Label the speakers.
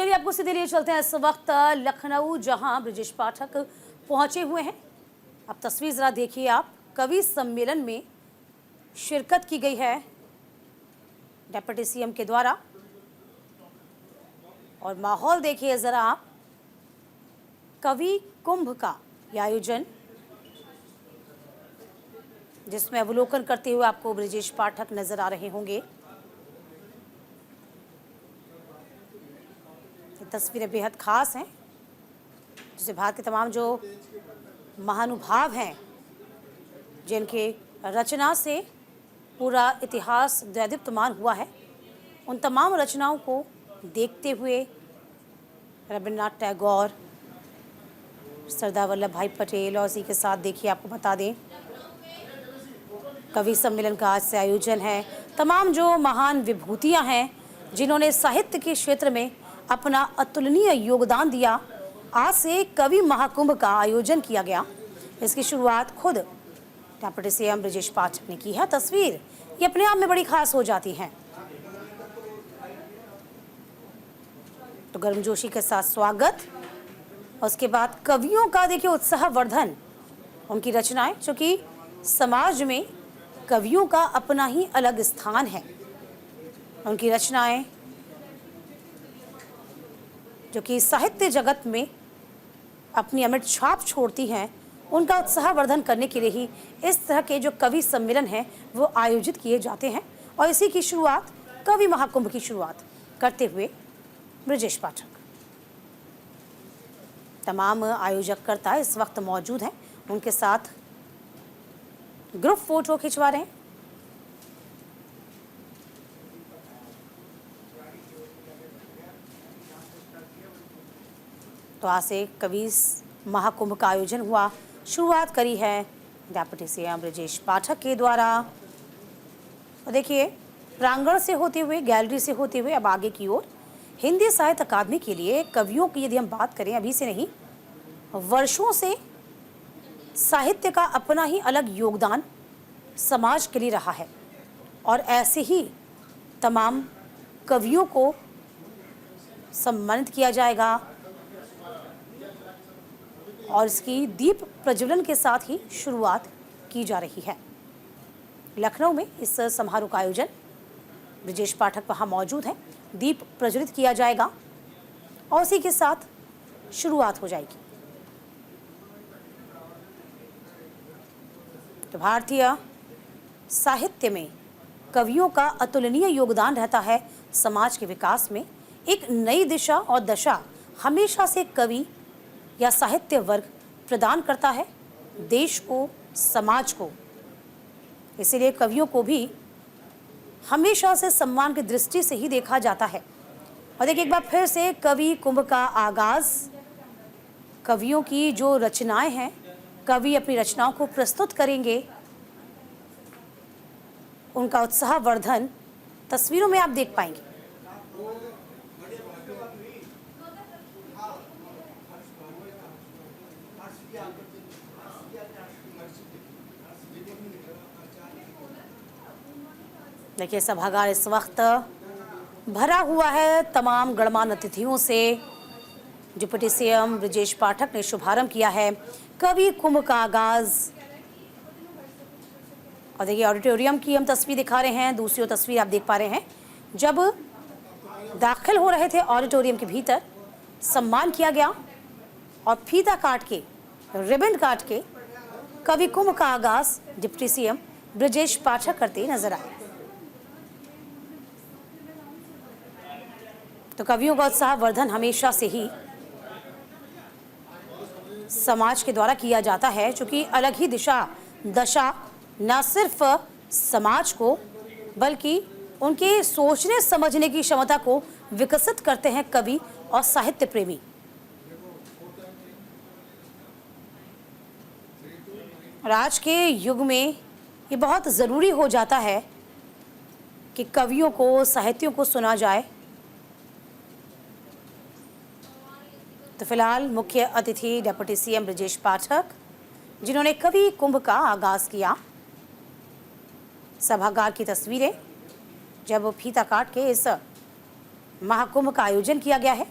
Speaker 1: चलिए आपको सीधे लिए चलते हैं इस वक्त लखनऊ, जहां ब्रजेश पाठक पहुंचे हुए हैं। अब तस्वीर जरा देखिए आप। कवि सम्मेलन में शिरकत की गई है डिप्टी सीएम के द्वारा, और माहौल देखिए जरा आप। कवि कुंभ का यह आयोजन, जिसमें अवलोकन करते हुए आपको ब्रजेश पाठक नजर आ रहे होंगे। तस्वीरें बेहद खास हैं, जिसे भारत के तमाम जो महानुभाव हैं, जिनके रचना से पूरा इतिहास दैदीप्यमान हुआ है, उन तमाम रचनाओं को देखते हुए रविन्द्रनाथ टैगोर, सरदार वल्लभ भाई पटेल, और इसी के साथ देखिए आपको बता दें कवि सम्मेलन का आज से आयोजन है। तमाम जो महान विभूतियां हैं, जिन्होंने साहित्य के क्षेत्र में अपना अतुलनीय योगदान दिया, आज से कवि महाकुंभ का आयोजन किया गया। इसकी शुरुआत खुद डिप्टी सीएम ब्रजेश पाठक ने की है। तस्वीर ये अपने आप में बड़ी खास हो जाती है। तो गर्मजोशी के साथ स्वागत, और उसके बाद कवियों का देखिए उत्साहवर्धन, उनकी रचनाएं, चूंकि समाज में कवियों का अपना ही अलग स्थान है। उनकी रचनाएं जो कि साहित्य जगत में अपनी अमिट छाप छोड़ती हैं, उनका उत्साहवर्धन करने के लिए ही इस तरह के जो कवि सम्मेलन हैं वो आयोजित किए जाते हैं। और इसी की शुरुआत, कवि महाकुंभ की शुरुआत करते हुए ब्रजेश पाठक। तमाम आयोजककर्ता इस वक्त मौजूद हैं, उनके साथ ग्रुप फोटो खिंचवा रहे हैं। तो आज से कवि महाकुंभ का आयोजन हुआ, शुरुआत करी है डिप्टी सीएम ब्रजेश पाठक के द्वारा। और देखिए प्रांगण से होते हुए, गैलरी से होते हुए अब आगे की ओर हिंदी साहित्य अकादमी के लिए कवियों की यदि हम बात करें, अभी से नहीं, वर्षों से साहित्य का अपना ही अलग योगदान समाज के लिए रहा है। और ऐसे ही तमाम कवियों को सम्मानित किया जाएगा, और इसकी दीप प्रज्वलन के साथ ही शुरुआत की जा रही है। लखनऊ में इस समारोह का आयोजन, ब्रजेश पाठक वहां मौजूद हैं, दीप प्रज्वलित किया जाएगा और उसी के साथ शुरुआत हो जाएगी। तो भारतीय साहित्य में कवियों का अतुलनीय योगदान रहता है समाज के विकास में। एक नई दिशा और दशा हमेशा से कवि या साहित्य वर्ग प्रदान करता है देश को, समाज को। इसीलिए कवियों को भी हमेशा से सम्मान की दृष्टि से ही देखा जाता है। और देखिए एक बार फिर से कवि कुंभ का आगाज, कवियों की जो रचनाएं हैं, कवि अपनी रचनाओं को प्रस्तुत करेंगे, उनका उत्साहवर्धन तस्वीरों में आप देख पाएंगे। देखिए सभागार इस वक्त भरा हुआ है तमाम गणमान्य अतिथियों से। डिप्टी सीएम ब्रजेश पाठक ने शुभारंभ किया है कवि कुंभ का आगाज। और देखिए ऑडिटोरियम की हम तस्वीर दिखा रहे हैं, दूसरी तस्वीर आप देख पा रहे हैं। जब दाखिल हो रहे थे ऑडिटोरियम के भीतर, सम्मान किया गया और फीता काट के, रिबन काट के कवि कुंभ का आगाज डिप्टी सीएम ब्रजेश पाठक करते नजर आए। तो कवियों का उत्साहवर्धन हमेशा से ही समाज के द्वारा किया जाता है, क्योंकि अलग ही दिशा दशा न सिर्फ समाज को बल्कि उनके सोचने समझने की क्षमता को विकसित करते हैं कवि और साहित्य प्रेमी। और आज के युग में ये बहुत ज़रूरी हो जाता है कि कवियों को, साहित्यों को सुना जाए। तो फिलहाल मुख्य अतिथि डिप्टी सीएम ब्रजेश पाठक, जिन्होंने कवि कुंभ का आगाज किया। सभागार की तस्वीरें जब फीता काट के इस महाकुंभ का आयोजन किया गया है।